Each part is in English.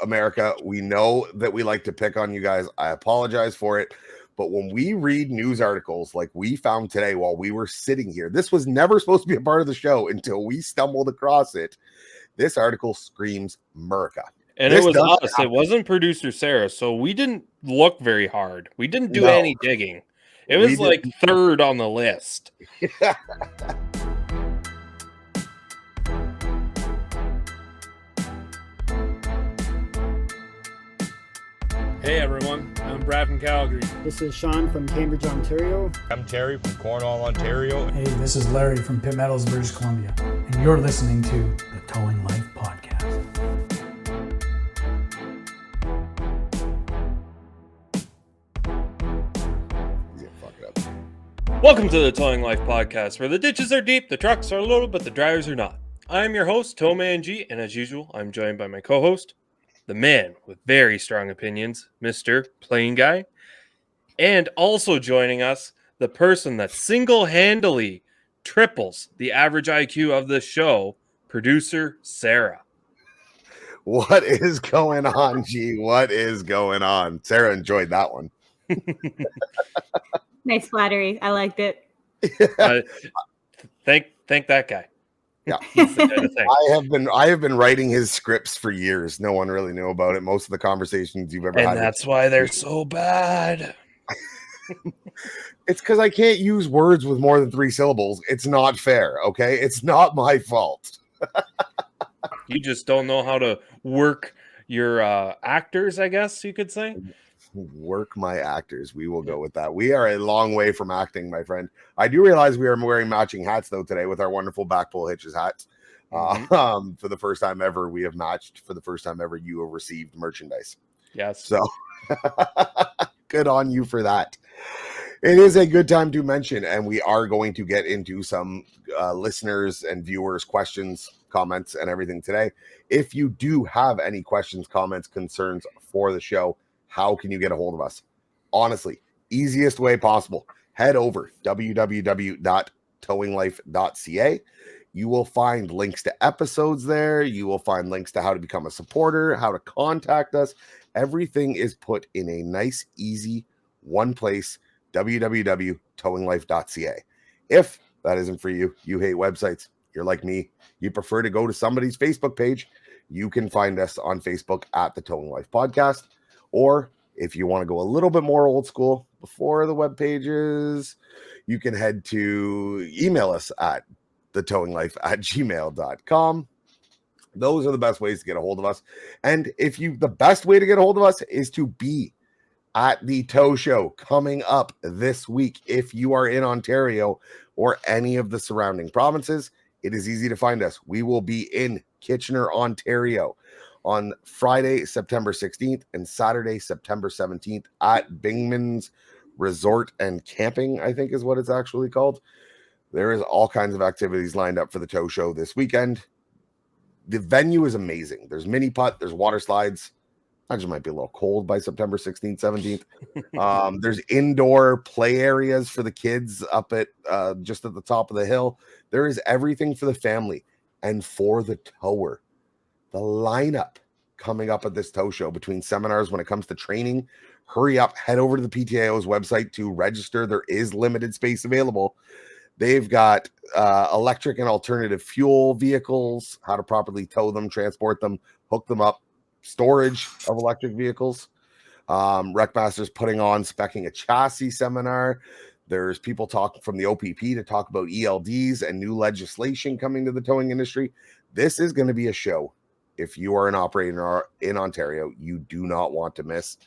America. We know that we like to pick on you guys. I apologize for it. But when we read news articles like we found today while we were sitting here, this was never supposed to be a part of the show until we stumbled across it. This article screams America. And this it was us. Happen. It wasn't producer Sarah. So we didn't look very hard. We didn't do any digging. It was like third on the list. Hey everyone, I'm Brad from Calgary. This is Sean from Cambridge, Ontario. I'm Terry from Cornwall, Ontario. Hey, this is Larry from Pitt Meadows, British Columbia, and you're listening to the Towing Life Podcast. Welcome to the Towing Life Podcast, where the ditches are deep, the trucks are loaded, but the drivers are not. I'm your host, TowManG, and as usual, I'm joined by my co-host, the man with very strong opinions, Mr. PlainGuy. And also joining us, the person that single-handedly triples the average IQ of the show, producer Sarah. What is going on, G? What is going on? Sarah enjoyed that one. Nice flattery. I liked it. Thank that guy. Yeah, I have been writing his scripts for years. No one really knew about it. Most of the conversations you've ever had, and that's why they're so bad. It's because I can't use words with more than 3 syllables. It's not fair. Okay, it's not my fault. You just don't know how to work your actors, I guess you could say. Work my actors. We will go with that. We are a long way from acting, my friend. I do realize we are wearing matching hats though today with our wonderful back pull hitches hats. For the first time ever, we have matched. For the first time ever, you have received merchandise. Yes. So good on you for that. It is a good time to mention, and we are going to get into some listeners and viewers' questions, comments, and everything today. If you do have any questions, comments, concerns for the show, how can you get a hold of us? Honestly, easiest way possible. Head over www.towinglife.ca. You will find links to episodes there. You will find links to how to become a supporter, how to contact us. Everything is put in a nice, easy, one place, www.towinglife.ca. If that isn't for you, you hate websites, you're like me, you prefer to go to somebody's Facebook page, you can find us on Facebook at the Towing Life Podcast. Or if you want to go a little bit more old school before the web pages, you can head to email us at thetowinglife@gmail.com. Those are the best ways to get a hold of us. And the best way to get a hold of us is to be at the Tow Show coming up this week. If you are in Ontario or any of the surrounding provinces, it is easy to find us. We will be in Kitchener, Ontario, on Friday, September 16th and Saturday, September 17th at Bingman's Resort and Camping, I think is what it's actually called. There is all kinds of activities lined up for the Tow Show this weekend. The venue is amazing. There's mini putt, there's water slides. I just might be a little cold by September 16th, 17th. There's indoor play areas for the kids up at just at the top of the hill. There is everything for the family and for the tower. The lineup coming up at this Tow Show between seminars when it comes to training. Hurry up, head over to the PTAO's website to register. There is limited space available. They've got electric and alternative fuel vehicles, how to properly tow them, transport them, hook them up, storage of electric vehicles. Wreckmaster's putting on specing a chassis seminar. There's people talking from the OPP to talk about ELDs and new legislation coming to the towing industry. This is going to be a show. If you are an operator in Ontario, you do not want to miss.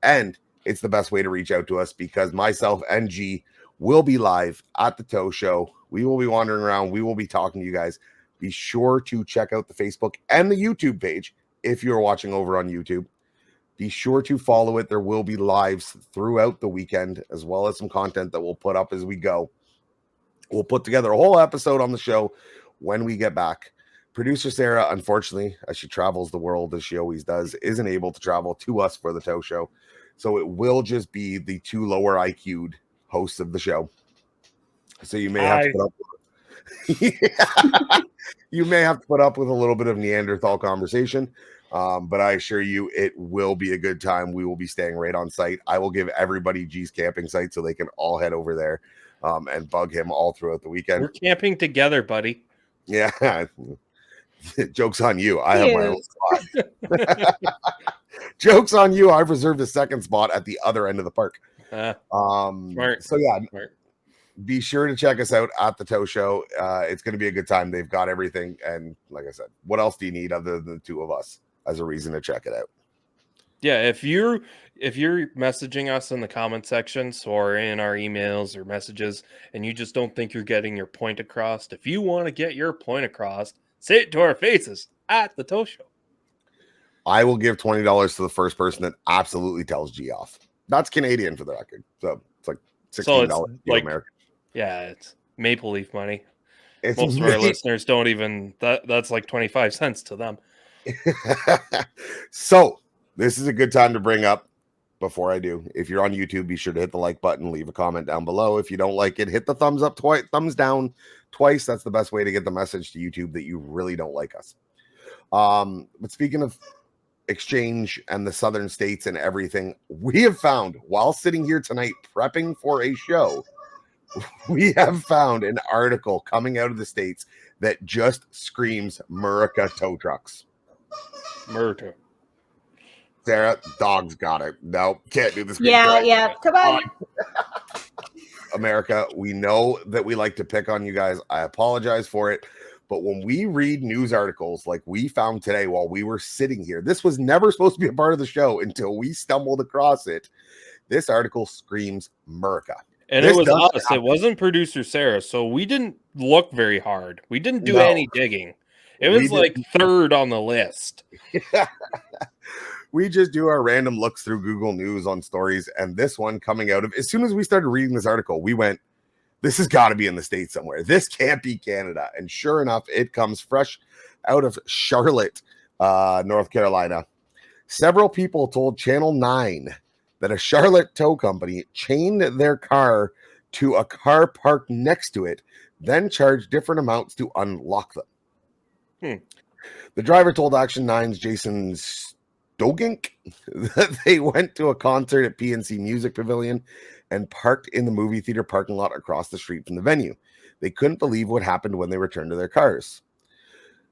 And it's the best way to reach out to us because myself and G will be live at the Tow Show. We will be wandering around. We will be talking to you guys. Be sure to check out the Facebook and the YouTube page if you're watching over on YouTube. Be sure to follow it. There will be lives throughout the weekend as well as some content that we'll put up as we go. We'll put together a whole episode on the show when we get back. Producer Sarah, unfortunately, as she travels the world as she always does, isn't able to travel to us for the Tow Show. So it will just be the 2 lower IQ'd hosts of the show. So you may have to put up with, you may have to put up with a little bit of Neanderthal conversation. But I assure you, it will be a good time. We will be staying right on site. I will give everybody G's camping site so they can all head over there and bug him all throughout the weekend. We're camping together, buddy. Yeah. Joke's on you. I have my own spot. Joke's on you. I've reserved a second spot at the other end of the park. Smart. So yeah, Smart. be sure to check us out at the Tow Show. It's going to be a good time. They've got everything. And like I said, what else do you need other than the two of us as a reason to check it out? Yeah, if you're messaging us in the comment sections or in our emails or messages and you just don't think you're getting your point across, if you want to get your point across, say it to our faces at the Tow Show. I will give $20 to the first person that absolutely tells G off. That's Canadian for the record. So it's like $16 to like, America. Yeah, it's Maple Leaf money. It's Most of our listeners don't even that's like 25 cents to them. So this is a good time to bring up before I do. If you're on YouTube, be sure to hit the like button, leave a comment down below. If you don't like it, hit the thumbs up twice, thumbs down twice. That's the best way to get the message to YouTube that you really don't like us. But speaking of exchange and the southern states and everything, we have found while sitting here tonight prepping for a show, we have found an article coming out of the states that just screams Murica tow trucks. Murder. Sarah, dog's got it. No, can't do this. Yeah. Come on. America, we know that we like to pick on you guys. I apologize for it. But when we read news articles like we found today while we were sitting here, this was never supposed to be a part of the show until we stumbled across it. This article screams Murica. And This it was does us. happen. It wasn't producer Sarah. So we didn't look very hard. We didn't do any digging. It We was like third on the list. We just do our random looks through Google News on stories. And this one coming out of, as soon as we started reading this article, we went, this has got to be in the States somewhere. This can't be Canada. And sure enough, it comes fresh out of Charlotte, North Carolina. Several people told Channel 9 that a Charlotte tow company chained their car to a car parked next to it, then charged different amounts to unlock them. The driver told Action 9's Jason Stogink that they went to a concert at PNC Music Pavilion and parked in the movie theater parking lot across the street from the venue. They couldn't believe what happened when they returned to their cars.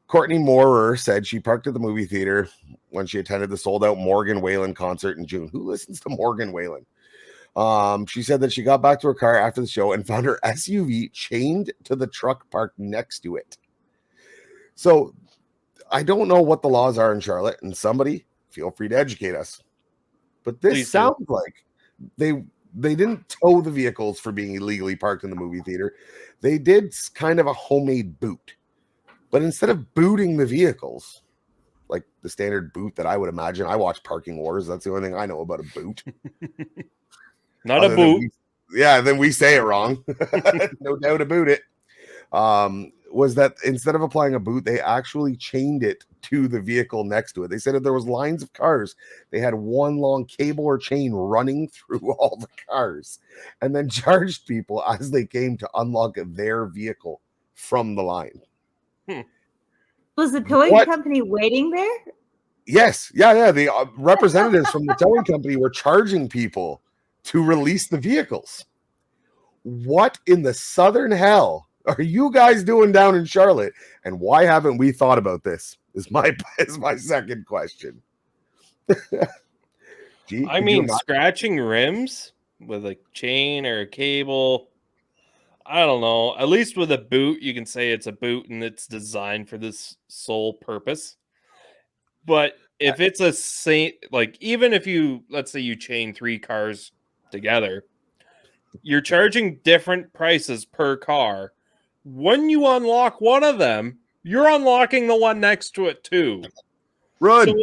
Courtney Moorer said she parked at the movie theater when she attended the sold-out Morgan Wallen concert in June. Who listens to Morgan Wallen? She said that she got back to her car after the show and found her SUV chained to the truck parked next to it. So I don't know what the laws are in Charlotte, and somebody feel free to educate us. But this Please sounds like they didn't tow the vehicles for being illegally parked in the movie theater. They did kind of a homemade boot. But instead of booting the vehicles, like the standard boot that I would imagine, I watch Parking Wars. That's the only thing I know about a boot. Not a boot. Then we say it wrong. No doubt about it. Was that instead of applying a boot, they actually chained it to the vehicle next to it. They said if there was lines of cars, they had one long cable or chain running through all the cars and then charged people as they came to unlock their vehicle from the line. Was the towing company waiting there? Yes. Yeah. The representatives from the towing company were charging people to release the vehicles. What in the southern hell are you guys doing down in Charlotte? And why haven't we thought about this? Is my second question. Gee, I mean, scratching rims with a chain or a cable. I don't know. At least with a boot, you can say it's a boot and it's designed for this sole purpose. But if it's a even if you, let's say you chain 3 cars together, you're charging different prices per car. When you unlock one of them, you're unlocking the one next to it too. Run. So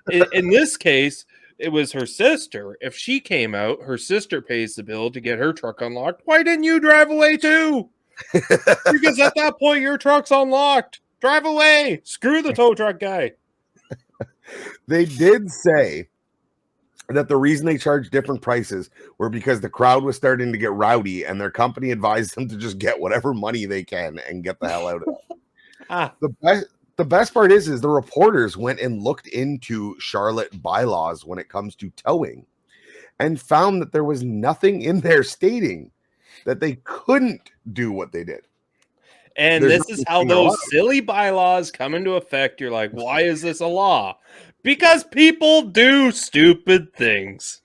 if, in this case, it was her sister. If she came out, her sister pays the bill to get her truck unlocked. Why didn't you drive away too? Because at that point, your truck's unlocked. Drive away. Screw the tow truck guy. They did say that the reason they charged different prices were because the crowd was starting to get rowdy and their company advised them to just get whatever money they can and get the hell out of it. The the best part is the reporters went and looked into Charlotte bylaws when it comes to towing and found that there was nothing in there stating that they couldn't do what they did. And There's this is nothing how saying they're allowed. those silly bylaws come into effect. You're like, why is this a law? Because people do stupid things.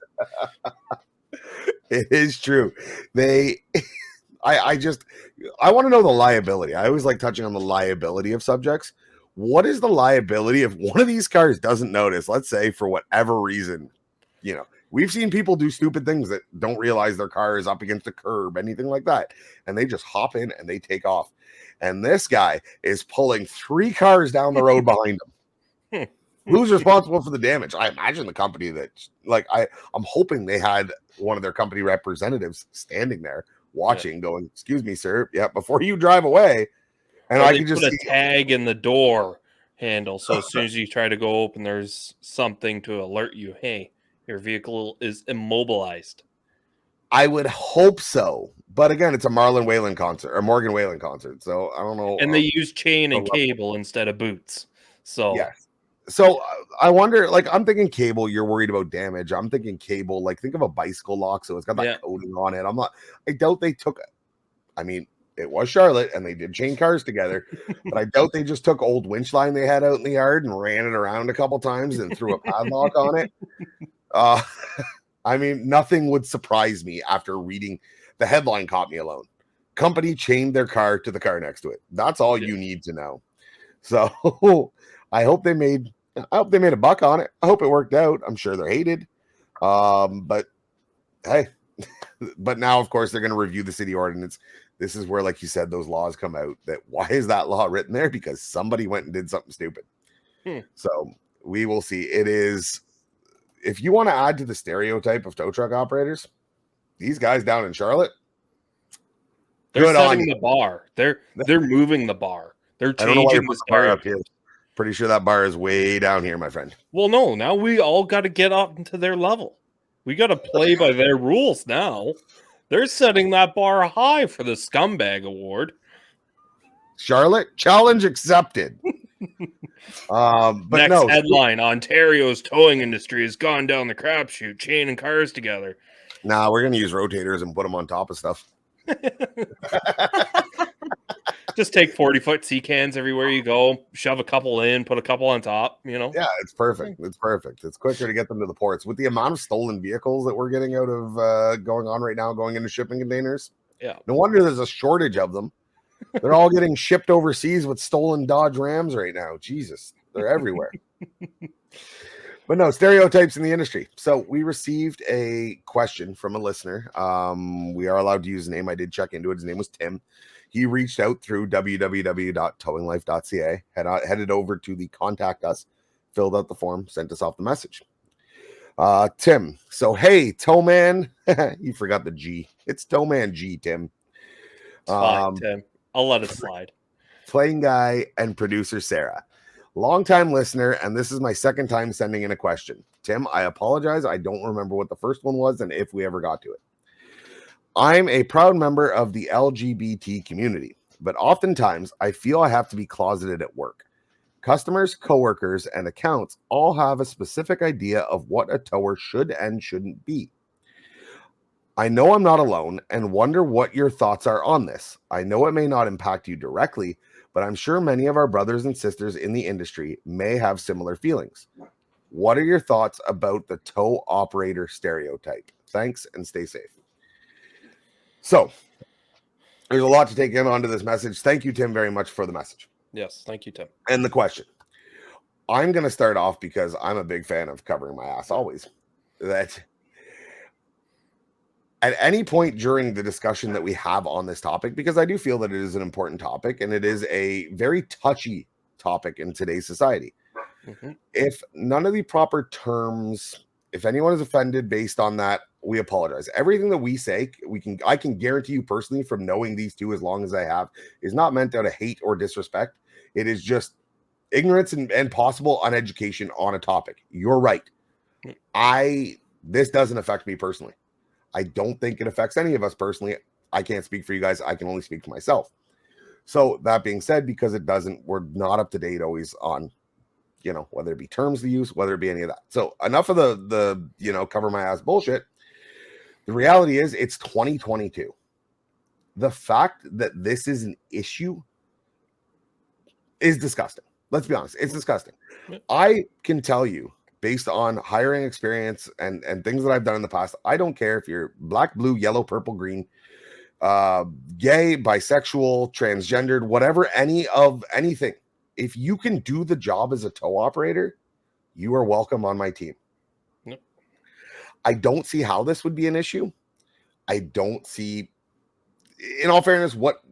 It is true. I want to know the liability. I always like touching on the liability of subjects. What is the liability if one of these cars doesn't notice, let's say for whatever reason, we've seen people do stupid things that don't realize their car is up against a curb, anything like that. And they just hop in and they take off. And this guy is pulling 3 cars down the road behind him. Who's responsible for the damage? I imagine the company that, I'm hoping they had one of their company representatives standing there watching, going, "Excuse me, sir. Yeah, before you drive away." And I can just put a tag in the door handle, so as soon as you try to go open, there's something to alert you. Hey, your vehicle is immobilized. I would hope so, but again, it's a Morgan Whalen concert, so I don't know. And they use chain and cable instead of boots. So yes. So I wonder, I'm thinking cable, you're worried about damage. I'm thinking cable, think of a bicycle lock, so it's got that coating on it. I doubt they took it. I mean, it was Charlotte, and they did chain cars together, but I doubt they just took old winch line they had out in the yard and ran it around a couple times and threw a padlock on it. I mean, nothing would surprise me after reading the headline. Caught me alone. Company chained their car to the car next to it. That's all you need to know. So I hope they made a buck on it. I hope it worked out. I'm sure they're hated. But hey, but now, of course, they're going to review the city ordinance. This is where, like you said, those laws come out. That why is that law written there? Because somebody went and did something stupid. So we will see. It is, if you want to add to the stereotype of tow truck operators, these guys down in Charlotte, they're setting the bar. They're moving the bar. They're changing the bar up here. Pretty sure that bar is way down here, my friend. Well, no, now we all got to get up into their level. We got to play by their rules now. They're setting that bar high for the scumbag award. Charlotte, challenge accepted. But next headline: Ontario's towing industry has gone down the crapshoot, chaining cars together. Nah, we're gonna use rotators and put them on top of stuff. Just take 40-foot sea cans everywhere you go, shove a couple in, put a couple on top, Yeah, it's perfect. It's perfect. It's quicker to get them to the ports. With the amount of stolen vehicles that we're getting out of going on right now, going into shipping containers. Yeah. No wonder there's a shortage of them. They're all getting shipped overseas with stolen Dodge Rams right now. Jesus, they're everywhere. But no, stereotypes in the industry. So we received a question from a listener. We are allowed to use a name. I did check into it. His name was Tim. He reached out through www.towinglife.ca, headed over to the contact us, filled out the form, sent us off the message. Tim. So, hey, Towman. You forgot the G. It's TowManG, Tim. It's fine, Tim. I'll let it slide. PlainGuy and producer Sarah. Longtime listener, and this is my second time sending in a question. Tim, I apologize. I don't remember what the first one was and if we ever got to it. I'm a proud member of the LGBT community, but oftentimes I feel I have to be closeted at work. Customers, coworkers, and accounts all have a specific idea of what a tower should and shouldn't be. I know I'm not alone and wonder what your thoughts are on this. I know it may not impact you directly, but I'm sure many of our brothers and sisters in the industry may have similar feelings. What are your thoughts about the tow operator stereotype? Thanks and stay safe. So there's a lot to take in onto this message. Thank you, Tim, very much for the message. Yes, thank you, Tim. And the question. I'm going to start off because I'm a big fan of covering my ass always. That at any point during the discussion that we have on this topic, because I do feel that it is an important topic and it is a very touchy topic in today's society. Mm-hmm. If none of the proper terms, if anyone is offended based on that, we apologize. Everything that we say, I can guarantee you personally from knowing these two as long as I have, is not meant out of hate or disrespect. It is just ignorance and possible uneducation on a topic. You're right. This doesn't affect me personally. I don't think it affects any of us personally. I can't speak for you guys. I can only speak for myself. So that being said, because we're not up to date always on, whether it be terms of use, whether it be any of that. So enough of the cover my ass bullshit. The reality is it's 2022. The fact that this is an issue is disgusting. Let's be honest. It's disgusting. Yep. I can tell you, based on hiring experience and things that I've done in the past, I don't care if you're black, blue, yellow, purple, green, gay, bisexual, transgendered, whatever, anything. If you can do the job as a tow operator, you are welcome on my team. Yep. I don't see how this would be an issue. I don't see, in all fairness, what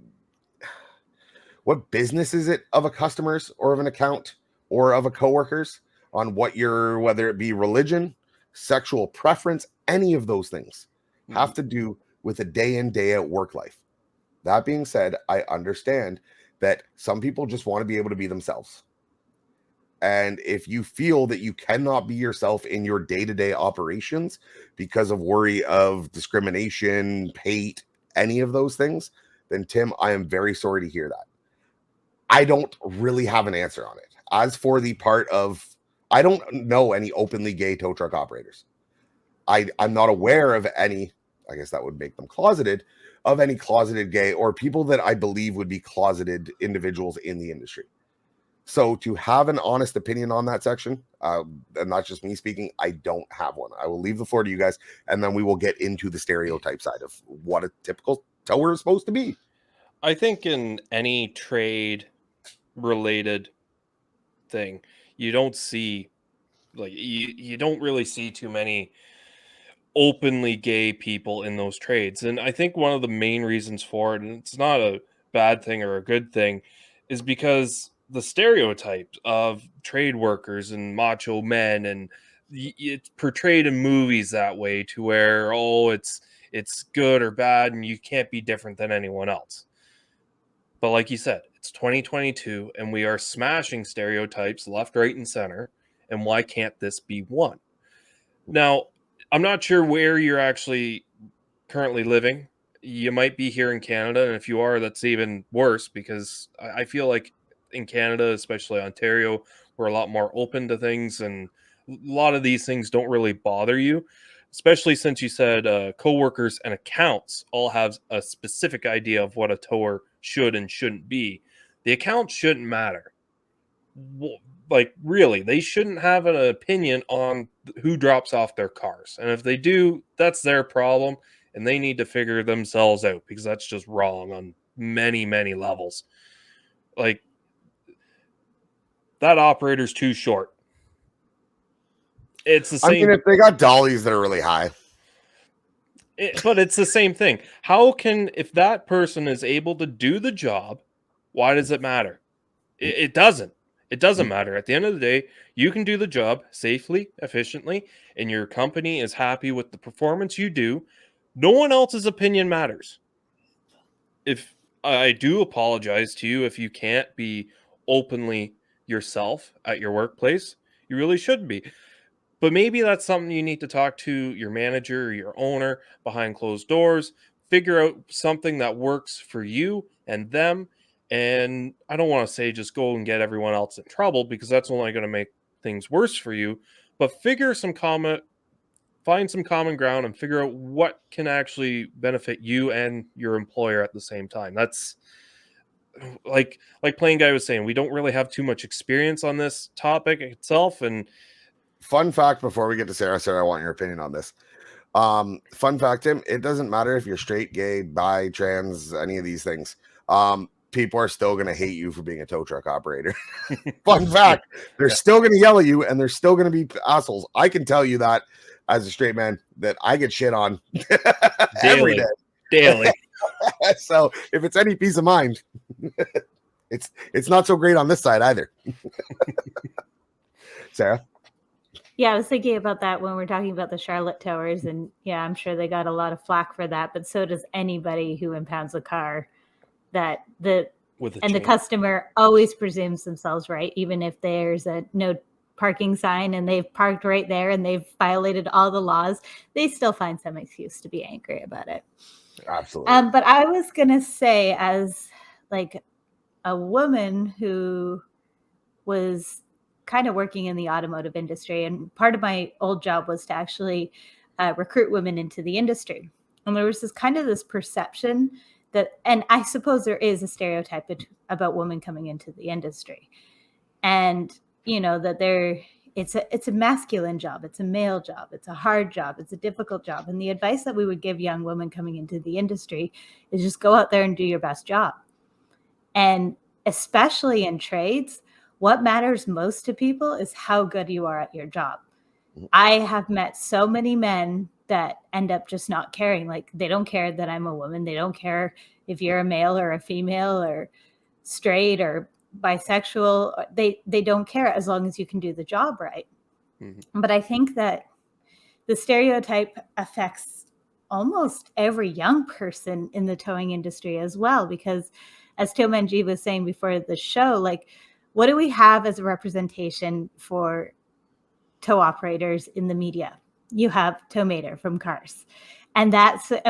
business is it of a customer's or of an account or of a coworker's on whether it be religion, sexual preference, any of those things have to do with a day in, day out work life. That being said, I understand that some people just want to be able to be themselves. And if you feel that you cannot be yourself in your day-to-day operations because of worry of discrimination, hate, any of those things, then Tim, I am very sorry to hear that. I don't really have an answer on it. As for the part of, I don't know any openly gay tow truck operators. I'm not aware of any, I guess that would make them closeted, of any closeted gay or people that I believe would be closeted individuals in the industry. So to have an honest opinion on that section, and not just me speaking, I don't have one. I will leave the floor to you guys, and then we will get into the stereotype side of what a typical tower is supposed to be. I think in any trade related thing, you don't see, like, you don't really see too many openly gay people in those trades. And I think one of the main reasons for it, and it's not a bad thing or a good thing, is because the stereotypes of trade workers and macho men, and it's portrayed in movies that way, to where it's good or bad and you can't be different than anyone else. But like you said, it's 2022 and we are smashing stereotypes left, right, and center. And why can't this be one? Now, I'm not sure where you're actually currently living. You might be here in Canada, and if you are, that's even worse, because I feel like in Canada, especially Ontario, we're a lot more open to things, and a lot of these things don't really bother you, especially since you said coworkers and accounts all have a specific idea of what a tower should and shouldn't be. The accounts shouldn't matter. Like, really, they shouldn't have an opinion on who drops off their cars. And if they do, that's their problem, and they need to figure themselves out, because that's just wrong on many, many levels. Like, that operator's too short. It's the same. I mean, if they got dollies that are really high. But it's the same thing. If that person is able to do the job, why does it matter? It doesn't. It doesn't matter. At the end of the day, you can do the job safely, efficiently, and your company is happy with the performance you do. No one else's opinion matters. If I do apologize to you if you can't be openly yourself at your workplace, you really shouldn't be. But maybe that's something you need to talk to your manager or your owner behind closed doors, figure out something that works for you and them. And I don't want to say just go and get everyone else in trouble, because that's only going to make things worse for you. But find some common ground and figure out what can actually benefit you and your employer at the same time. That's like PlainGuy was saying, we don't really have too much experience on this topic itself. And fun fact before we get to Sarah, I want your opinion on this. Fun fact, Tim, it doesn't matter if you're straight, gay, bi, trans, any of these things. People are still going to hate you for being a tow truck operator. Fun fact, they're still going to yell at you, and they're still going to be assholes. I can tell you that as a straight man, that I get shit on every day. Daily. So if it's any peace of mind, it's not so great on this side either. Sarah? Yeah, I was thinking about that when we're talking about the Charlotte Towers, and yeah, I'm sure they got a lot of flack for that, but so does anybody who impounds a car. The customer always presumes themselves right, even if there's a no parking sign and they've parked right there and they've violated all the laws, they still find some excuse to be angry about it. Absolutely. But I was gonna say, as like a woman who was kind of working in the automotive industry. And part of my old job was to actually recruit women into the industry. And there was this perception that, and I suppose there is a stereotype about women coming into the industry. And, that it's a masculine job. It's a male job. It's a hard job. It's a difficult job. And the advice that we would give young women coming into the industry is just go out there and do your best job. And especially in trades, what matters most to people is how good you are at your job. I have met so many men that end up just not caring. Like, they don't care that I'm a woman. They don't care if you're a male or a female or straight or bisexual. They don't care as long as you can do the job right. Mm-hmm. But I think that the stereotype affects almost every young person in the towing industry as well, because as TowManG was saying before the show, like, what do we have as a representation for tow operators in the media? You have Towmater from Cars. And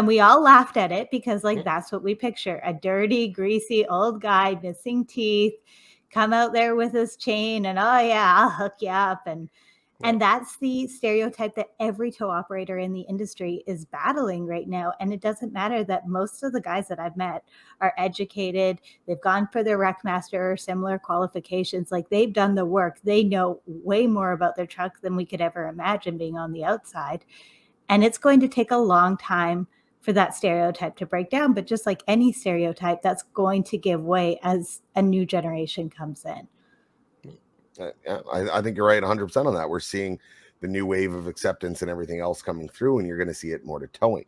we all laughed at it because, like, that's what we picture. A dirty, greasy old guy, missing teeth, come out there with his chain and, oh yeah, I'll hook you up. And that's the stereotype that every tow operator in the industry is battling right now. And it doesn't matter that most of the guys that I've met are educated. They've gone for their rec master or similar qualifications. Like, they've done the work. They know way more about their truck than we could ever imagine being on the outside. And it's going to take a long time for that stereotype to break down. But just like any stereotype, that's going to give way as a new generation comes in. I think you're right 100% on that. We're seeing the new wave of acceptance and everything else coming through, and you're going to see it more to towing.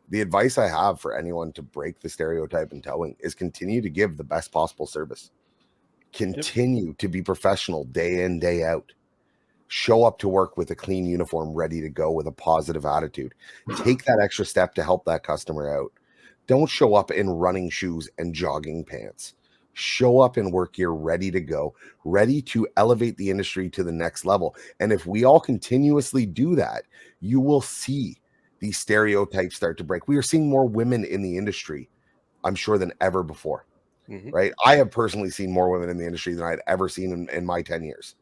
The advice I have for anyone to break the stereotype in towing is continue to give the best possible service. Continue to be professional day in, day out. Show up to work with a clean uniform, ready to go with a positive attitude. Take that extra step to help that customer out. Don't show up in running shoes and jogging pants. Show up in work gear, ready to go, ready to elevate the industry to the next level. And if we all continuously do that, you will see these stereotypes start to break. We are seeing more women in the industry, I'm sure, than ever before, right? I have personally seen more women in the industry than I'd ever seen in my 10 years,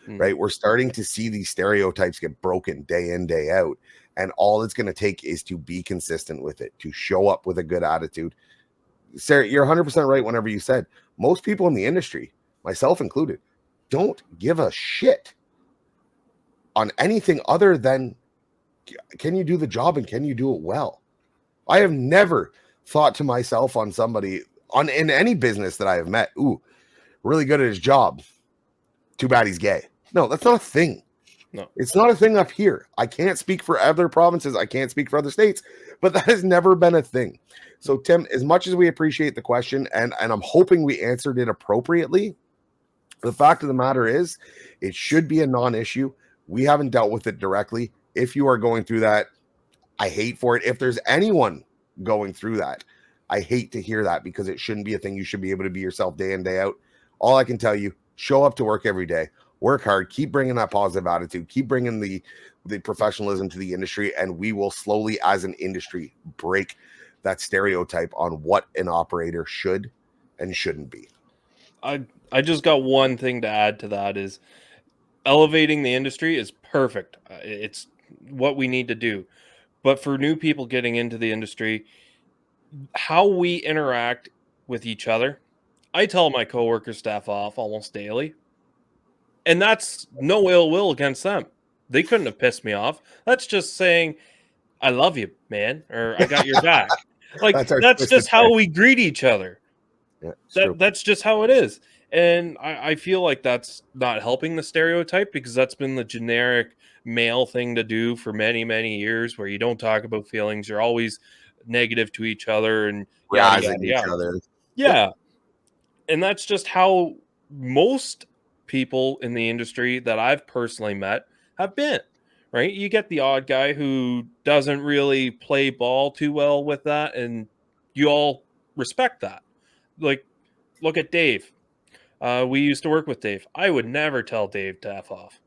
right? We're starting to see these stereotypes get broken day in, day out. And all it's going to take is to be consistent with it, to show up with a good attitude. Sarah, you're 100% right whenever you said most people in the industry, myself included, don't give a shit on anything other than, can you do the job and can you do it well? I have never thought to myself on somebody in any business that I have met, ooh, really good at his job, too bad he's gay. No, that's not a thing. No, it's not a thing up here. I can't speak for other provinces. I can't speak for other states, but that has never been a thing. So, Tim, as much as we appreciate the question, and I'm hoping we answered it appropriately, the fact of the matter is it should be a non-issue. We haven't dealt with it directly. If you are going through that, I hate for it. If there's anyone going through that, I hate to hear that, because it shouldn't be a thing. You should be able to be yourself day in, day out. All I can tell you, show up to work every day. Work hard, keep bringing that positive attitude, keep bringing the professionalism to the industry, and we will slowly, as an industry, break that stereotype on what an operator should and shouldn't be. I just got one thing to add to that is elevating the industry is perfect. It's what we need to do. But for new people getting into the industry, how we interact with each other, I tell my coworkers staff off almost daily. And that's no ill will against them. They couldn't have pissed me off. That's just saying, I love you, man, or I got your back. Like, that's just how we greet each other. Yeah, that's just how it is. And I feel like that's not helping the stereotype, because that's been the generic male thing to do for many, many years, where you don't talk about feelings. You're always negative to each other and yada, yada, yada. Each other. Yeah. And that's just how most people in the industry that I've personally met have been, right? You get the odd guy who doesn't really play ball too well with that, and you all respect that. Like, look at Dave. We used to work with Dave. I would never tell Dave to F off.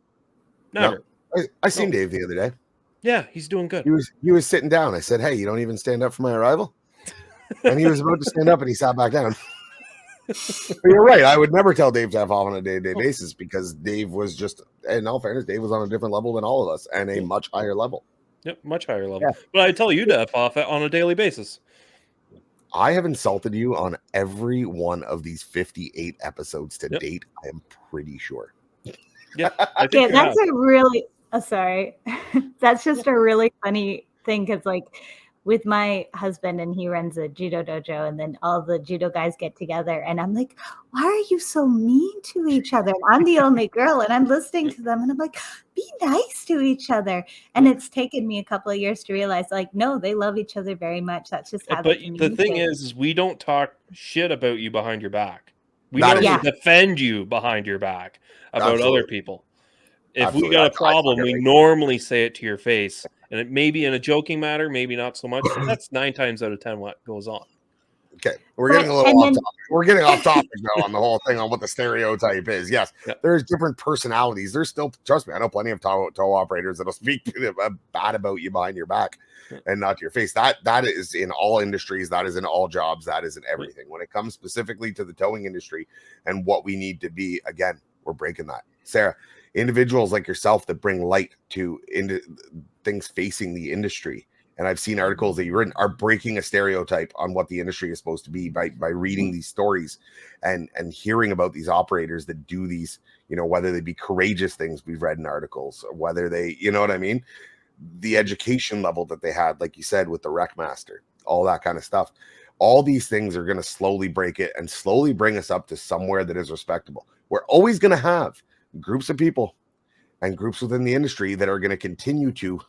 Never. No, I seen Dave the other day. Yeah, he's doing good. He was sitting down. I said, hey, you don't even stand up for my arrival? And he was about to stand up, and he sat back down. But you're right. I would never tell Dave to F off on a day-to-day basis because Dave was just, in all fairness, Dave was on a different level than all of us and a much higher level. Yep, much higher level. Yeah. But I tell you to F off on a daily basis. I have insulted you on every one of these 58 episodes to date. I am pretty sure. Yeah, I think that's a really. Sorry, that's just a really funny thing because, like, with my husband, and he runs a judo dojo, and then all the judo guys get together, and I'm like, why are you so mean to each other? And I'm the only girl, and I'm listening to them, and I'm like, be nice to each other. And it's taken me a couple of years to realize, like, no, they love each other very much. That's just how they communicate. But the thing is we don't talk shit about you behind your back. We That normally defend you behind your back about other people. If we got a problem, we normally say it to your face. And it may be in a joking matter, maybe not so much. But that's 9 times out of 10 what goes on. Okay, we're getting a little off topic. We're getting off topic now on the whole thing on what the stereotype is. Yes, there's different personalities. There's still, trust me, I know plenty of tow operators that'll speak bad about you behind your back and not to your face. That is in all industries. That is in all jobs. That is in everything. When it comes specifically to the towing industry and what we need to be, again, we're breaking that. Sarah, individuals like yourself that bring light to things facing the industry. And I've seen articles that you've written are breaking a stereotype on what the industry is supposed to be by reading these stories and hearing about these operators that do these, you know, whether they be courageous things we've read in articles or whether they, you know what I mean? The education level that they had, like you said, with the rec master, all that kind of stuff. All these things are going to slowly break it and slowly bring us up to somewhere that is respectable. We're always going to have groups of people and groups within the industry that are going to continue to,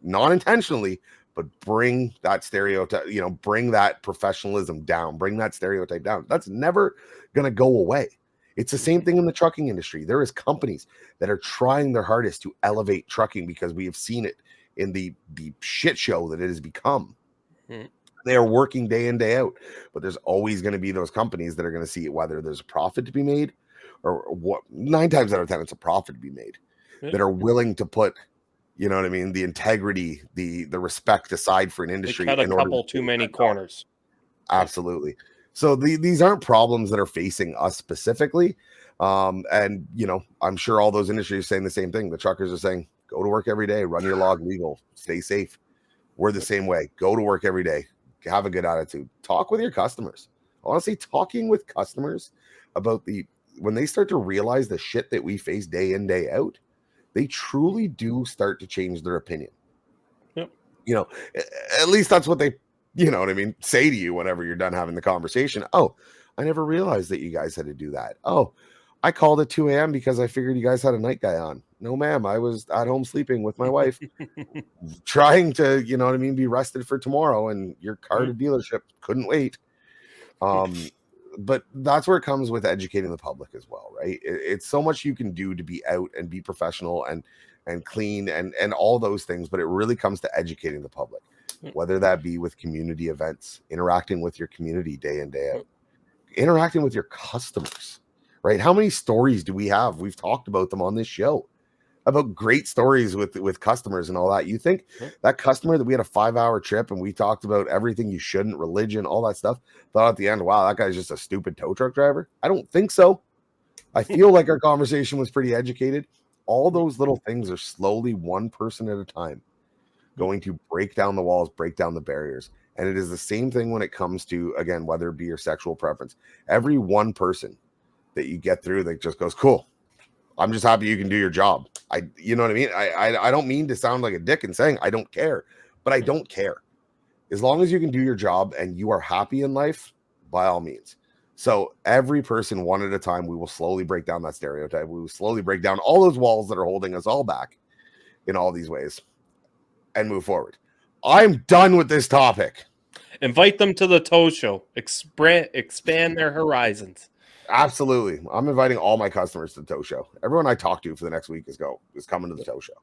not intentionally, but bring that stereotype, you know, bring that professionalism down, bring that stereotype down. That's never going to go away. It's the same thing in the trucking industry. There is companies that are trying their hardest to elevate trucking because we have seen it in the shit show that it has become. They are working day in, day out, but there's always going to be those companies that are going to see whether there's a profit to be made or what. 9 times out of 10, it's a profit to be made that are willing to put, you know what I mean, the integrity, the respect aside for an industry. They cut a couple too many corners. Absolutely. So these aren't problems that are facing us specifically. And, you know, I'm sure all those industries are saying the same thing. The truckers are saying, go to work every day, run your log legal, stay safe. We're the same way. Go to work every day. Have a good attitude. Talk with your customers. Honestly, talking with customers about when they start to realize the shit that we face day in, day out, they truly do start to change their opinion. Yep. You know, at least that's what they, you know what I mean, say to you whenever you're done having the conversation. Oh, I never realized that you guys had to do that. Oh, I called at 2 a.m. because I figured you guys had a night guy on. No, ma'am. I was at home sleeping with my wife, trying to, you know what I mean, be rested for tomorrow. And your car to dealership couldn't wait. But that's where it comes with educating the public as well, right? It's so much you can do to be out and be professional and clean and all those things. But it really comes to educating the public, whether that be with community events, interacting with your community day in, day out, interacting with your customers, right? How many stories do we have? We've talked about them on this show about great stories with customers and all that. You think that customer that we had a 5-hour trip and we talked about everything you shouldn't, religion, all that stuff, thought at the end, wow, that guy's just a stupid tow truck driver? I don't think so. I feel like our conversation was pretty educated. All those little things are slowly, one person at a time, going to break down the walls, break down the barriers. And it is the same thing when it comes to, again, whether it be your sexual preference. Every one person that you get through that just goes, cool, I'm just happy you can do your job. You know what I mean? I don't mean to sound like a dick in saying I don't care, but I don't care. As long as you can do your job and you are happy in life, by all means. So every person, one at a time, we will slowly break down that stereotype. We will slowly break down all those walls that are holding us all back in all these ways and move forward. I'm done with this topic. Invite them to the tow show. Expand their horizons. Absolutely. I'm inviting all my customers to the tow show. Everyone I talk to for the next week is coming to the tow show.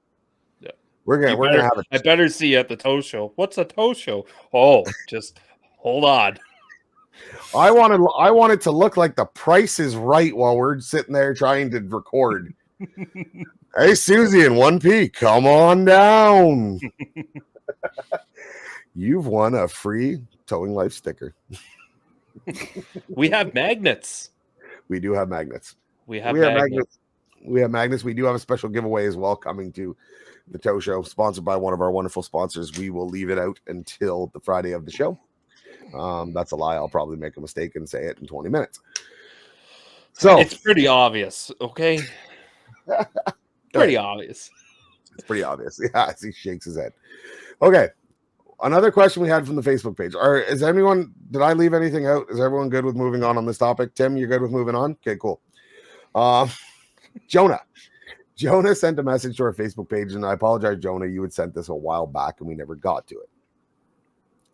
Yeah. We're gonna have I better see you at the tow show. What's a tow show? Oh, just hold on. I want it to look like The Price is Right while we're sitting there trying to record. Hey, Susie and 1P, come on down. You've won a free Towing Life sticker. We have magnets. We do have magnets. We have magnets. We have magnets. We do have a special giveaway as well coming to the Tow Show, sponsored by one of our wonderful sponsors. We will leave it out until the Friday of the show. That's a lie. I'll probably make a mistake and say it in 20 minutes. So it's pretty obvious, okay? Pretty obvious. It's pretty obvious. Yeah, he shakes his head. Okay. Another question we had from the Facebook page. Did I leave anything out? Is everyone good with moving on this topic? Tim, you're good with moving on? Okay, cool. Jonah sent a message to our Facebook page, and I apologize, Jonah. You had sent this a while back, and we never got to it.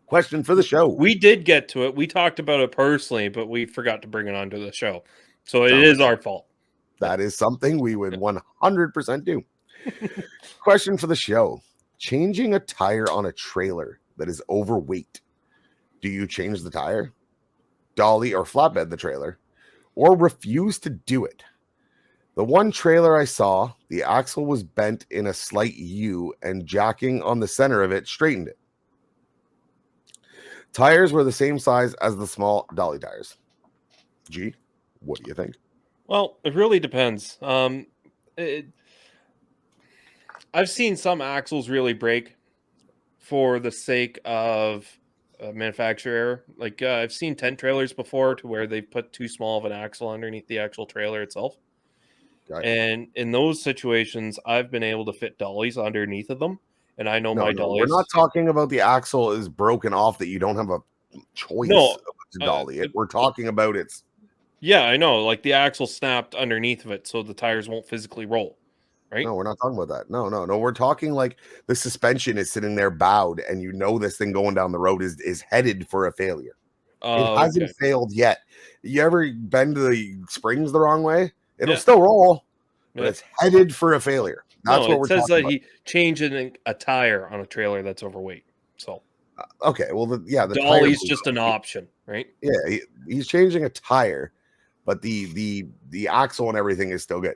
Question for the show. We did get to it. We talked about it personally, but we forgot to bring it onto the show. So it is our fault. That is something we would 100% do. Question for the show. Changing a tire on a trailer that is overweight. Do you change the tire, dolly or flatbed the trailer, or refuse to do it? The one trailer I saw, the axle was bent in a slight U and jacking on the center of it straightened it. Tires were the same size as the small dolly tires. G, what do you think? Well, it really depends. I've seen some axles really break for the sake of manufacturer error. Like I've seen tent trailers before to where they've put too small of an axle underneath the actual trailer itself. Gotcha. And in those situations, I've been able to fit dollies underneath of them. And I know my dollies. We're not talking about the axle is broken off that you don't have a choice to dolly it. We're talking about it's. Yeah, I know. Like the axle snapped underneath of it so the tires won't physically roll. Right? No, we're not talking about that. No. We're talking like the suspension is sitting there bowed, and you know this thing going down the road is headed for a failure. It hasn't failed yet. You ever bend the springs the wrong way? It'll still roll, but it's headed for a failure. That's what we're talking about. It says that he changing a tire on a trailer that's overweight. So okay, well, the dolly's just an option, right? Yeah, he's changing a tire, but the axle and everything is still good.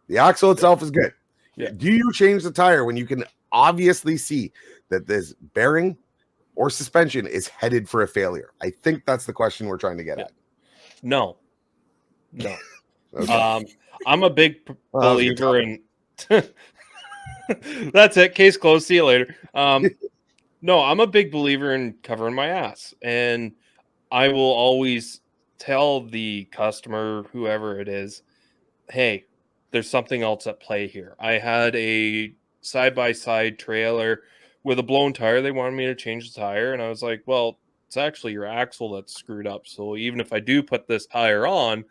The axle itself is good. Yeah. Do you change the tire when you can obviously see that this bearing or suspension is headed for a failure? I think that's the question we're trying to get at. No. Okay. I'm a big believer in. That's it. Case closed. See you later. No, I'm a big believer in covering my ass, and I will always tell the customer, whoever it is, hey, there's something else at play here. I had a side-by-side trailer with a blown tire. They wanted me to change the tire, and I was like, well, it's actually your axle that's screwed up. So even if I do put this tire on,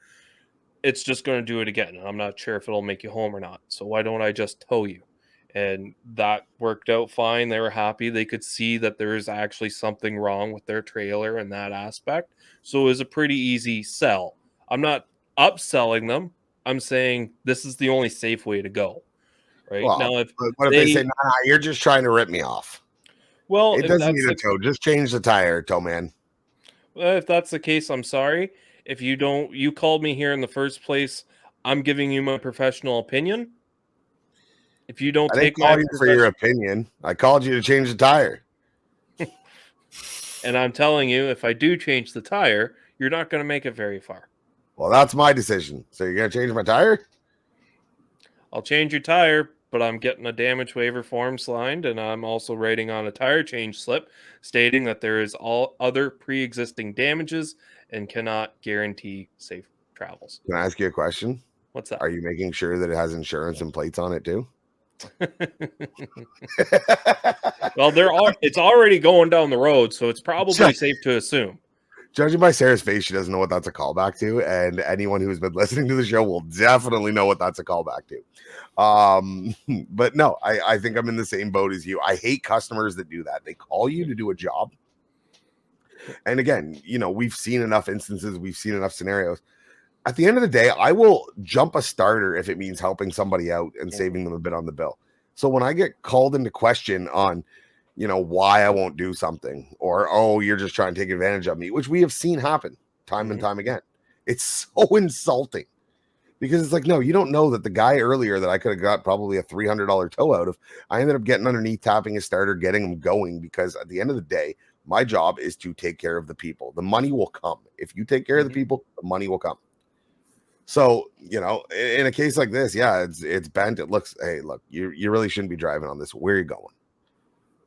it's just going to do it again. And I'm not sure if it'll make you home or not. So why don't I just tow you? And that worked out fine. They were happy. They could see that there is actually something wrong with their trailer in that aspect. So it was a pretty easy sell. I'm not upselling them. I'm saying this is the only safe way to go. Right? Well, now, what if they say, nah, you're just trying to rip me off? Well, it doesn't need a tow. Just change the tire, tow man. Well, if that's the case, I'm sorry. If you called me here in the first place, I'm giving you my professional opinion. If you don't take my for your opinion, I called you to change the tire. And I'm telling you, if I do change the tire, you're not going to make it very far. Well, that's my decision. So you're going to change my tire? I'll change your tire, but I'm getting a damage waiver form signed, and I'm also writing on a tire change slip stating that there is all other pre-existing damages and cannot guarantee safe travels. Can I ask you a question? What's that? Are you making sure that it has insurance and plates on it too? Well, it's already going down the road, so it's probably safe to assume. Judging by Sarah's face, she doesn't know what that's a callback to, and anyone who's been listening to the show will definitely know what that's a callback to. But no, I think I'm in the same boat as you. I hate customers that do that. They call you to do a job. And again, we've seen enough instances, we've seen enough scenarios. At the end of the day, I will jump a starter if it means helping somebody out and saving them a bit on the bill. So when I get called into question on, why I won't do something, or, oh, you're just trying to take advantage of me, which we have seen happen time and time again. It's so insulting Because it's like, no, you don't know that the guy earlier that I could have got probably a $300 tow out of, I ended up getting underneath, tapping his starter, getting him going, because at the end of the day, my job is to take care of the people. The money will come. If you take care of the people, the money will come. So, in a case like this, yeah, it's bent. It looks, hey, look, you really shouldn't be driving on this. Where are you going?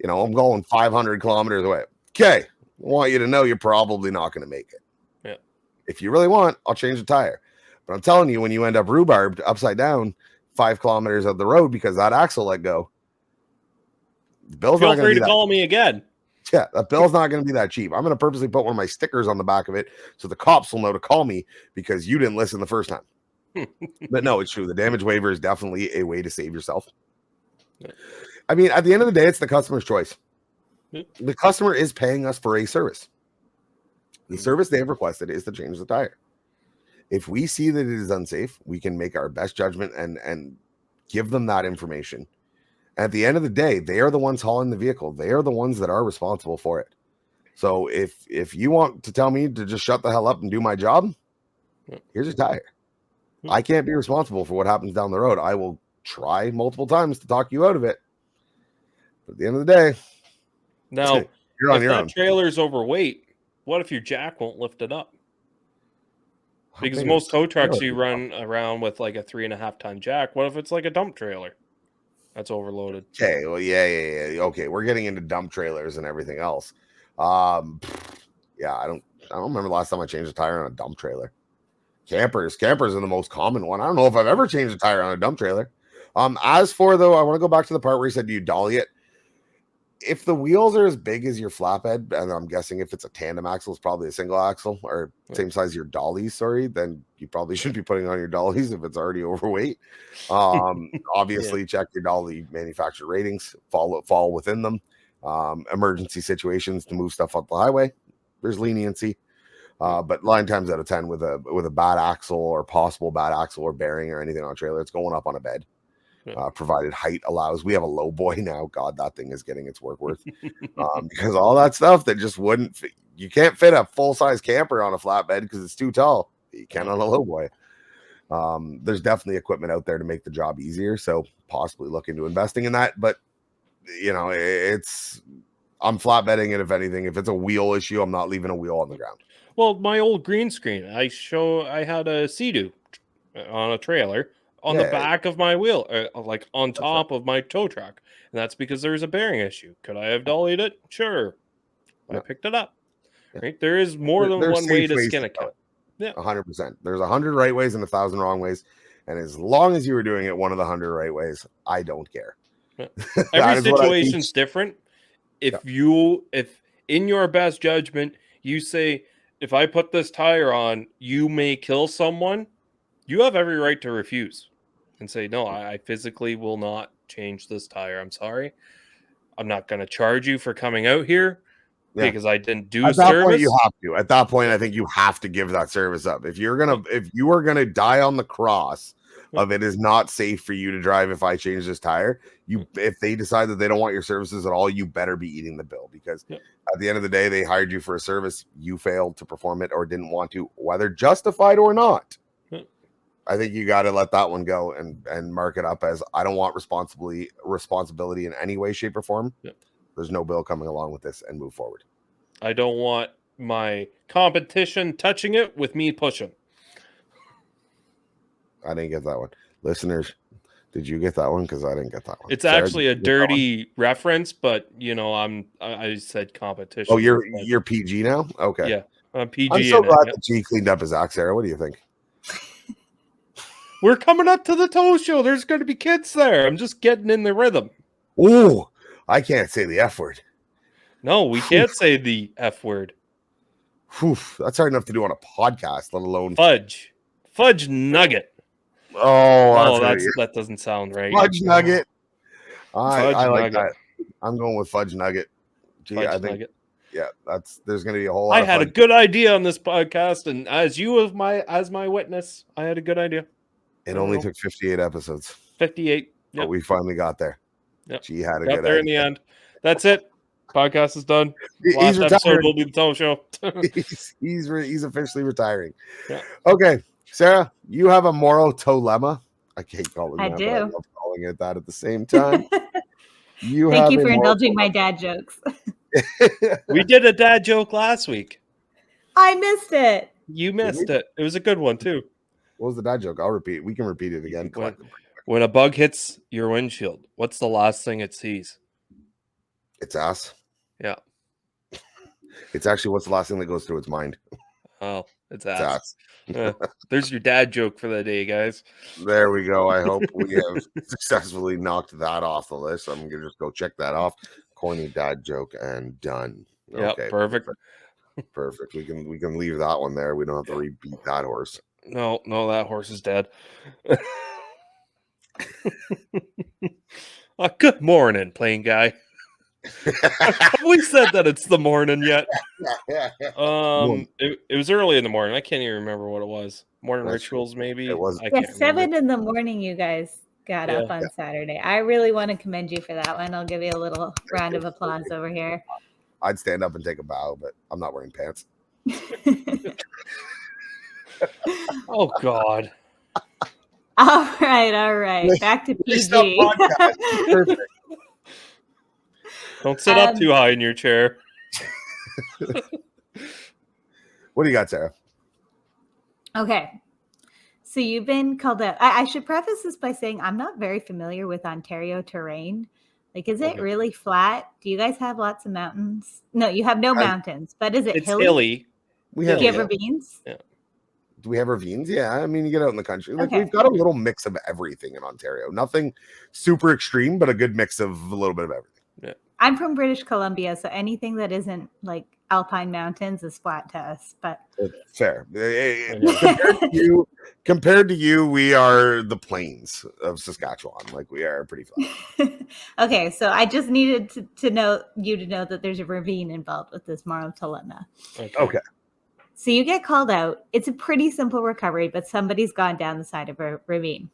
I'm going 500 kilometers away. Okay. I want you to know you're probably not going to make it. Yeah. If you really want, I'll change the tire. But I'm telling you, when you end up rhubarbed upside down 5 kilometers of the road because that axle let go, the bill's not going to be that. Feel free to call me again. Yeah, that bill's not going to be that cheap. I'm going to purposely put one of my stickers on the back of it so the cops will know to call me because you didn't listen the first time. But no, it's true. The damage waiver is definitely a way to save yourself. Yeah. I mean, at the end of the day, it's the customer's choice. The customer is paying us for a service. The service they have requested is to change the tire. If we see that it is unsafe, we can make our best judgment and give them that information. At the end of the day, they are the ones hauling the vehicle. They are the ones that are responsible for it. So if you want to tell me to just shut the hell up and do my job, here's your tire. I can't be responsible for what happens down the road. I will try multiple times to talk you out of it. But at the end of the day, now, you're on if your that own. trailer's overweight, what if your jack won't lift it up? Because big most is tow trucks trailer? you run around with like a 3.5 ton jack. What if it's like a dump trailer that's overloaded? Okay, well, yeah. Okay, we're getting into dump trailers and everything else. Yeah, I don't remember the last time I changed a tire on a dump trailer. Campers are the most common one. I don't know if I've ever changed a tire on a dump trailer. As for though, I want to go back to the part where you said, do you dolly it? If the wheels are as big as your flatbed, and I'm guessing if it's a tandem axle, it's probably a single axle or same size as your dollies, then you probably shouldn't be putting on your dollies if it's already overweight. Obviously, check your dolly manufacturer ratings, fall within them. Emergency situations to move stuff up the highway, there's leniency. But 9 times out of 10 with a bad axle or possible bad axle or bearing or anything on a trailer, it's going up on a bed. Provided height allows. We have a low boy now. God, that thing is getting its work worth. Because all that stuff that just wouldn't fit. You can't fit a full-size camper on a flatbed because it's too tall. You can on a low boy. There's definitely equipment out there to make the job easier. So possibly look into investing in that. But I'm flatbedding it. If anything, if it's a wheel issue, I'm not leaving a wheel on the ground. Well, my old green screen, I had a Sea-Doo on a trailer on the back of my wheel, like on top of my tow truck. And that's because there's a bearing issue. Could I have dollied it? Sure. I picked it up. Right? There is more than one way to skin a cat. Yeah, 100%. There's 100 right ways and 1,000 wrong ways. And as long as you were doing it one of the 100 right ways, I don't care. Yeah. Every situation's different. If in your best judgment, you say, if I put this tire on, you may kill someone, you have every right to refuse and say, no, I physically will not change this tire. I'm sorry. I'm not going to charge you for coming out here because I didn't do at that service. Point, you have to. At that point, I think you have to give that service up. If you are gonna die on the cross of it is not safe for you to drive if I change this tire, if they decide that they don't want your services at all, you better be eating the bill, because at the end of the day, they hired you for a service, you failed to perform it or didn't want to, whether justified or not. I think you got to let that one go and mark it up as, I don't want responsibility in any way, shape, or form. There's no bill coming along with this, and move forward. I don't want my competition touching it with me pushing. I didn't get that one. Listeners, did you get that one? Because I didn't get that one. It's actually a dirty reference, but I said competition. Oh, you're PG now? Okay. Yeah, I'm PG. I'm so glad that G cleaned up his act, Sarah. What do you think? We're coming up to the tow show. There's going to be kids there. I'm just getting in the rhythm. Ooh, I can't say the F word. No, we can't say the F word. That's hard enough to do on a podcast, let alone fudge nugget. Oh, that doesn't sound right. Fudge nugget. I like nugget. that. I'm going with fudge nugget. Gee, Fudge I think nugget. Yeah, there's going to be a whole lot. I had a good idea on this podcast, and as my witness, I had a good idea. It only took 58 episodes. 58. But Yep. we finally got there. Yep. She had a Got good there idea. in the end. That's it. Podcast is done. He's Last episode retired. will be the tow show. he's officially retiring. Yeah. Okay. Sarah, you have a moral TOWlema. I can't call it I that, do. but I love calling it that at the same time. Thank you for indulging my dad jokes. We did a dad joke last week. I missed it. You missed it. It was a good one too. What was the dad joke? I'll repeat it. We can repeat it again. When a bug hits your windshield, what's the last thing it sees? It's ass. Yeah. It's actually what's the last thing that goes through its mind. Oh, it's It's ass. ass. There's your dad joke for the day, guys. There we go. I hope we have successfully knocked that off the list. I'm gonna just go check that off. Corny dad joke and done. Yeah, Okay, perfect. Perfect. We can leave that one there. We don't have to rebeat that horse. No, that horse is dead. Good morning, PlainGuy. Have we said that it's the morning yet? It was early in the morning. I can't even remember what it was. Morning rituals, maybe. It was. I Yeah, can't 7 remember. in the morning. You guys got up on Saturday. I really want to commend you for that one. I'll give you a little round of applause over here. I'd stand up and take a bow, but I'm not wearing pants. Oh God. All right. Back to PG. Perfect. Don't sit up too high in your chair. What do you got, Sarah? Okay. So you've been called out. I should preface this by saying I'm not very familiar with Ontario terrain. Like, is it really flat? Do you guys have lots of mountains? No, you have no mountains, but is it It's hilly. We Do have you have ravines? Yeah. Do we have ravines? Yeah, I mean, you get out in the country. Like, Okay. we've got a little mix of everything in Ontario. Nothing super extreme, but a good mix of a little bit of everything. Yeah. I'm from British Columbia, so anything that isn't like alpine mountains is flat to us. But Fair. Compared to you, we are the plains of Saskatchewan. Like, we are pretty flat. Okay, so I just needed to know that there's a ravine involved with this moral dilemma. Okay. So you get called out. It's a pretty simple recovery, but somebody's gone down the side of a ravine.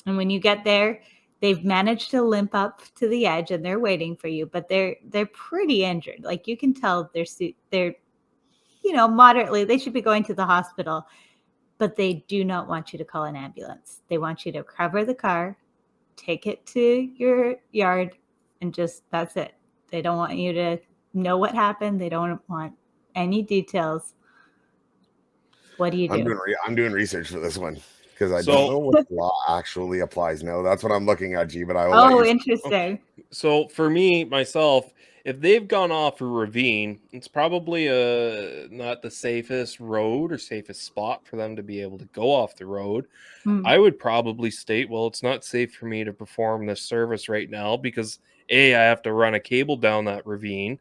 And when you get there, they've managed to limp up to the edge and they're waiting for you, but they're pretty injured. Like, you can tell they're moderately, they should be going to the hospital, but they do not want you to call an ambulance. They want you to cover the car, take it to your yard, and just, that's it. They don't want you to know what happened. They don't want any details. What do you do? I'm doing research for this one because I don't know what law actually applies. No, that's what I'm looking at, G. But I will interesting. So for me, myself, if they've gone off a ravine, it's probably not the safest road or safest spot for them to be able to go off the road. I would probably state, well, it's not safe for me to perform this service right now because I have to run a cable down that ravine.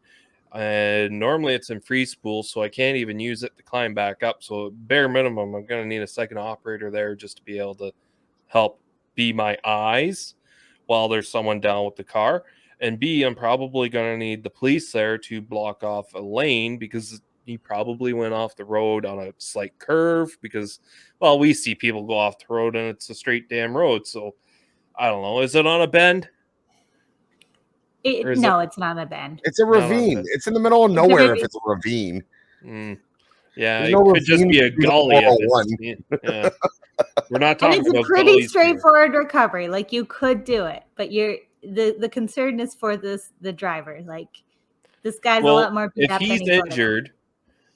And normally it's in free spool, so I can't even use it to climb back up. So bare minimum, I'm going to need a second operator there just to be able to help be my eyes while there's someone down with the car. And B, I'm probably going to need the police there to block off a lane because he probably went off the road on a slight curve because, well, we see people go off the road and it's a straight damn road. So I don't know. Is it on a bend? No, it's not a bend. It's a ravine. It's in the middle of nowhere if it's a ravine. Yeah, it could just be a gully. Yeah. We're not talking and it's a pretty straightforward recovery. Like, you could do it, but the concern is for the driver. Like, this guy's a lot more beat if up than he's injured,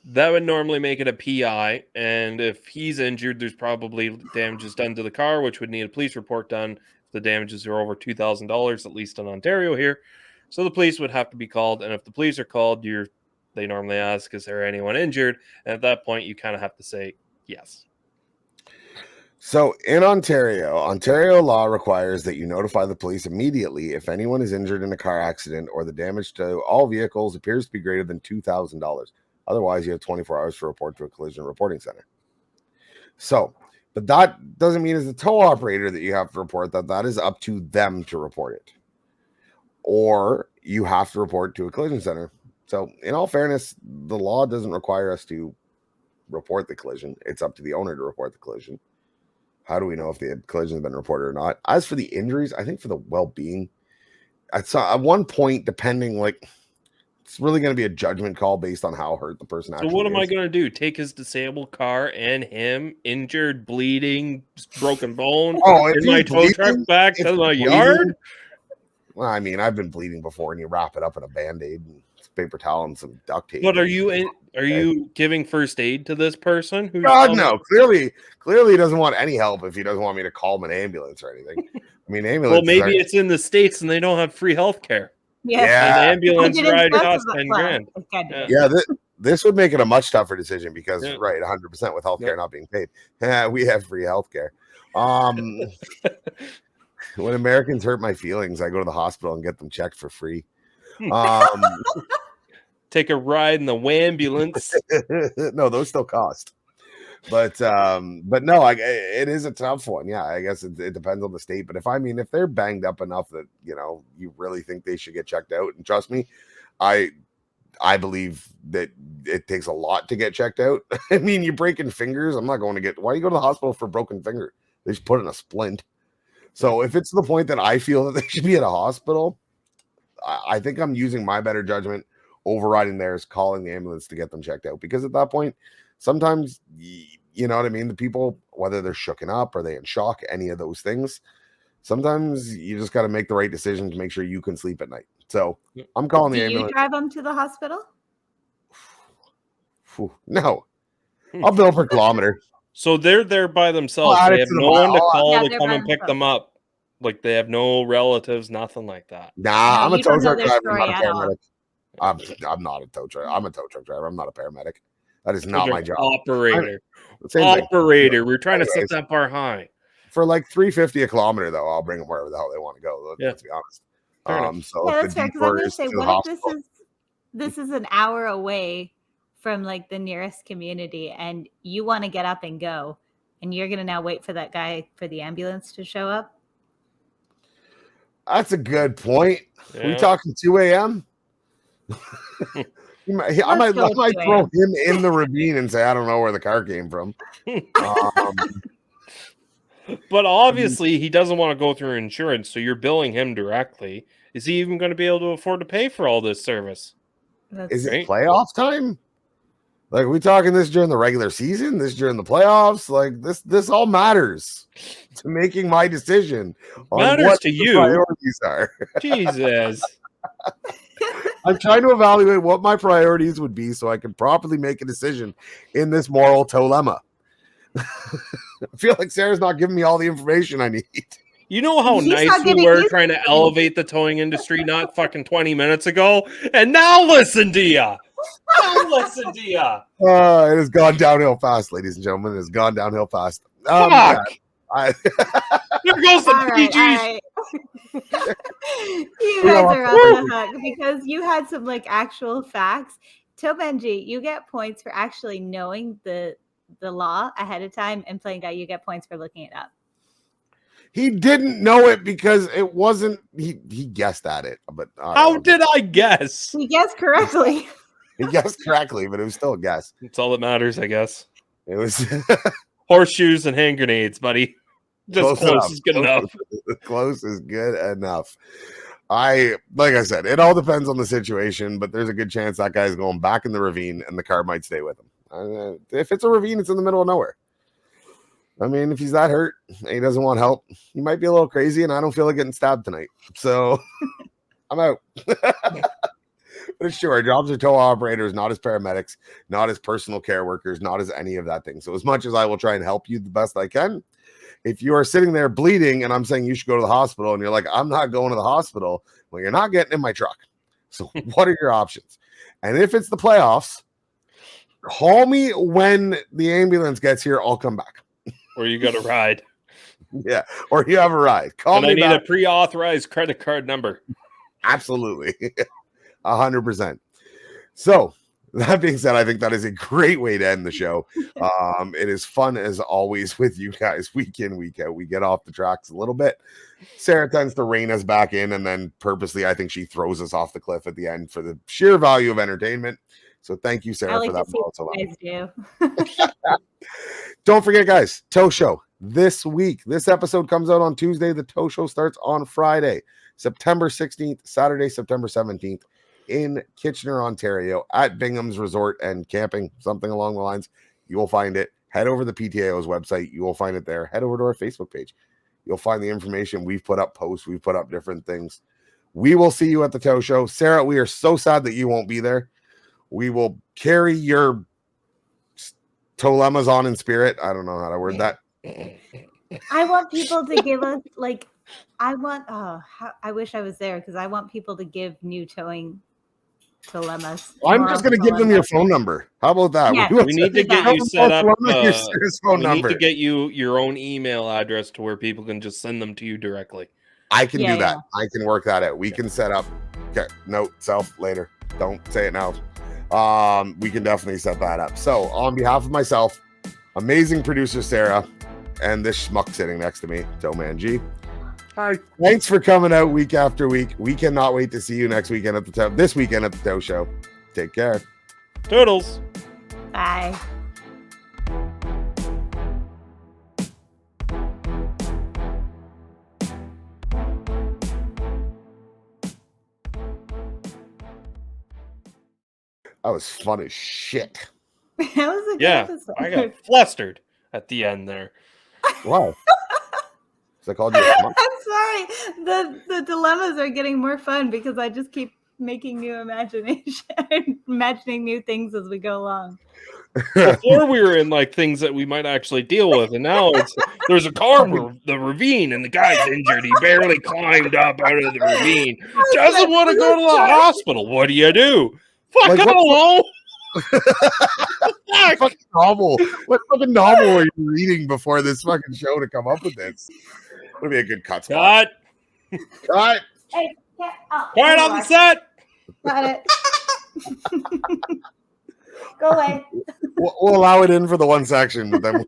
that would normally make it a PI. And if he's injured, there's probably damages done to the car, which would need a police report done. If the damages are over $2,000, at least in Ontario here. So the police would have to be called. And if the police are called, they normally ask, is there anyone injured? And at that point, you kind of have to say yes. So in Ontario law requires that you notify the police immediately if anyone is injured in a car accident or the damage to all vehicles appears to be greater than $2,000. Otherwise, you have 24 hours to report to a collision reporting center. So, but that doesn't mean as a tow operator that you have to report that. That is up to them to report it. Or you have to report to a collision center. So in all fairness, the law doesn't require us to report the collision. It's up to the owner to report the collision. How do we know if the collision has been reported or not? As for the injuries, I think for the well-being, at one point, depending, like it's really going to be a judgment call based on how hurt the person actually is. So what am I going to do? Take his disabled car and him, injured, bleeding, broken bone, in my tow truck back to the yard? Well, I mean, I've been bleeding before, and you wrap it up in a Band-Aid and paper towel and some duct tape. But are you giving first aid to this person? God, no. Clearly he doesn't want any help if he doesn't want me to call him an ambulance or anything. I mean, ambulance. Well, maybe it's in the States and they don't have free health care. Yeah. An ambulance ride costs $10,000. Yeah, this would make it a much tougher decision because, right, 100% with healthcare not being paid. We have free healthcare. When Americans hurt my feelings, I go to the hospital and get them checked for free. Take a ride in the wambulance. No, those still cost. But no, it is a tough one. Yeah, I guess it depends on the state. But if they're banged up enough that you really think they should get checked out, and trust me, I believe that it takes a lot to get checked out. I mean, you're breaking fingers. I'm not going to get. Why do you go to the hospital for a broken finger? They just put in a splint. So if it's to the point that I feel that they should be at a hospital, I think I'm using my better judgment, overriding theirs, calling the ambulance to get them checked out. Because at that point, sometimes, you know what I mean? The people, whether they're shooken up or they in shock, any of those things, sometimes you just got to make the right decision to make sure you can sleep at night. So I'm calling the ambulance. Do you drive them to the hospital? No. I'll bill per kilometer. So they're there by themselves. They have no one to call to come and pick them up. Like they have no relatives, nothing like that. Nah, I'm a tow truck driver, not a paramedic. I'm not a tow truck. I'm a tow truck driver. I'm not a paramedic. That is not my job. Operator. Thing. We're trying to set that bar high. For like $3.50 a kilometer, though, I'll bring them wherever the hell they want to go. Let's be honest. So that's fair. Because I'm going to say, what if this is an hour away from like the nearest community, and you want to get up and go, and you're going to now wait for that guy for the ambulance to show up? That's a good point. Yeah. We talking 2 a.m.? I might throw him in the ravine and say, I don't know where the car came from. But obviously, he doesn't want to go through insurance, so you're billing him directly. Is he even going to be able to afford to pay for all this service? Is it playoff time? Like, are we talking this during the regular season? This during the playoffs? Like, this all matters to making my decision on matters what to the you. Priorities are. Jesus. I'm trying to evaluate what my priorities would be so I can properly make a decision in this moral TOWlema. I feel like Sarah's not giving me all the information I need. You know how nice we were trying to elevate the towing industry not fucking 20 minutes ago? And now listen to ya. It has gone downhill fast, ladies and gentlemen. It has gone downhill fast. Fuck. Yeah, Here goes the PG. Right. You guys are on the hook because you had some like actual facts. TowManG, you get points for actually knowing the law ahead of time, and PlainGuy, you get points for looking it up. He didn't know it because it wasn't. He guessed at it, but how did I guess? He guessed correctly. He guessed correctly, but it was still a guess. That's all that matters, I guess. It was horseshoes and hand grenades, buddy. Just close is good enough. Close is good enough. Like I said, it all depends on the situation, but there's a good chance that guy's going back in the ravine and the car might stay with him. If it's a ravine, it's in the middle of nowhere. I mean, if he's that hurt and he doesn't want help, he might be a little crazy, and I don't feel like getting stabbed tonight. So I'm out. But it's true. Our jobs are tow operators, not as paramedics, not as personal care workers, not as any of that thing. So as much as I will try and help you the best I can, if you are sitting there bleeding and I'm saying you should go to the hospital and you're like, I'm not going to the hospital, well, you're not getting in my truck. So what are your options? And if it's the playoffs, call me when the ambulance gets here. I'll come back. Or you got a ride. Yeah. Or you have a ride. Call me. I need a pre-authorized credit card number. Absolutely. 100%. So that being said, I think that is a great way to end the show. It is fun as always with you guys, week in, week out. We get off the tracks a little bit. Sarah tends to rein us back in, and then purposely, I think she throws us off the cliff at the end for the sheer value of entertainment. So thank you, Sarah, for that. Don't forget, guys, Tow Show this week. This episode comes out on Tuesday. The Tow Show starts on Friday, September 16th, Saturday, September 17th. in Kitchener, Ontario at Bingham's Resort and Camping, something along the lines. You will find it. Head over to the PTAO's website. You will find it there. Head over to our Facebook page. You'll find the information. We've put up posts. We've put up different things. We will see you at the tow show. Sarah, we are so sad that you won't be there. We will carry your TOWlemas on in spirit. I don't know how to word that. I want people to give us I wish I was there because I want people to give new towing TOWlemas. I'm just going to give them your phone number. How about that? Yeah, We need to get you set up. Phone We number. need to get you your own email address to where people can just send them to you directly. I can do that. Yeah. I can work that out. We can set up. Okay, note self later. Don't say it now. We can definitely set that up. So, on behalf of myself, amazing producer Sarah, and this schmuck sitting next to me, TowManG. Hi. Thanks for coming out week after week. We cannot wait to see you next weekend at the tow. This weekend at the tow show. Take care. Toodles. Bye. That was fun as shit. That was a good Yeah, episode. I got flustered at the end there. Wow. So I called you a schmuck. I'm sorry. The dilemmas are getting more fun because I just keep making new imagining new things as we go along. Before we were in like things that we might actually deal with, and now there's a car the ravine, and the guy's injured. He barely climbed up out of the ravine. Doesn't want to go to the hospital. What do? Fuck Like, alone. What fucking novel? What fucking novel were you reading before this fucking show to come up with this? Would be a good cut spot. Cut. Hey, Quiet on the set. Got it. Go away. We'll allow it in for the one section, but then.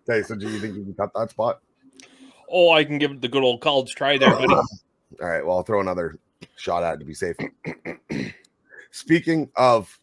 Okay, so do you think you can cut that spot? Oh, I can give it the good old college try there, buddy. All right, well, I'll throw another shot at it to be safe. Speaking of